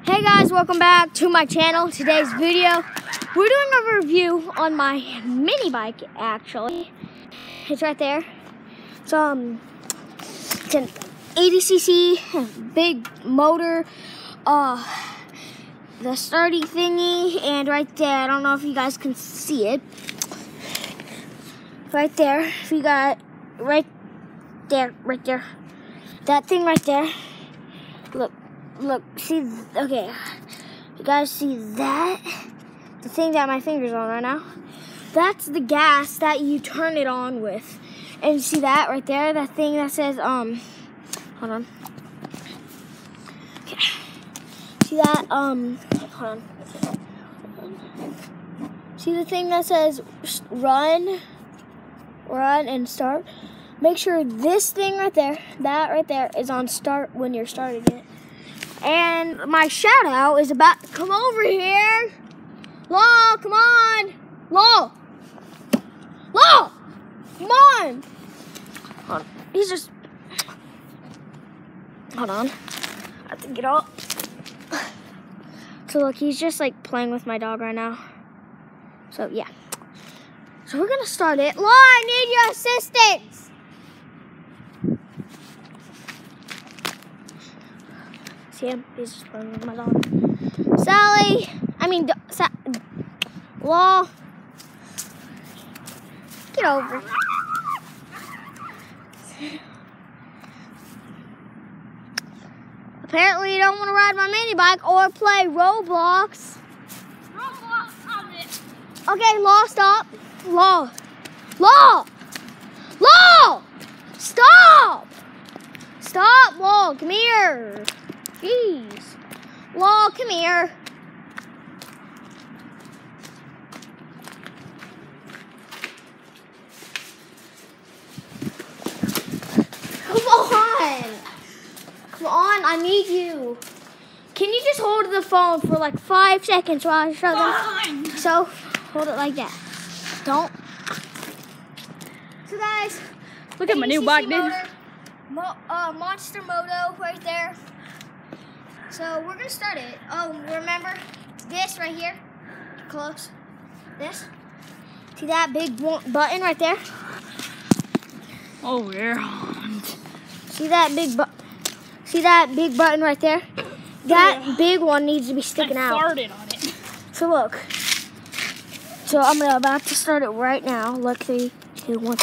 Hey guys, welcome back to my channel. Today's video, we're doing a review on my mini bike. Actually, it's right there. It's an 80cc big motor, the sturdy thingy, and right there, I don't know if you guys can see it. Right there, if you got right there, that thing right there. Look, see, okay, you guys see that? The thing that my finger's on right now? That's the gas that you turn it on with. And you see that right there? That thing that says, hold on. Okay. See that, hold on. See the thing that says run and start? Make sure this thing right there, that right there, is on start when you're starting it. And my shout out is about to come over here. Law, come on. Law, come on. Hold on. He's just, hold on. I have to get up. So look, he's just like playing with my dog right now. So yeah. So we're gonna start it. Law, I need your assistance. See him? He's just playing with my dog. Law. Get over. Apparently you don't want to ride my mini bike or play Roblox. Okay, Law, stop. Law. Stop. Stop, Law, come here. Jeez. Law, come here. Come on, I need you. Can you just hold the phone for like 5 seconds while I show them? So, hold it like that. Don't. So guys, look at my new bike, dude. Monster Moto right there. So we're gonna start it. Oh, remember this right here? Close. This. See that big button right there? Oh yeah. See that big button right there? That big one needs to be sticking out. I farted on it. So look. So I'm about to start it right now. Look, 3, 2, 1.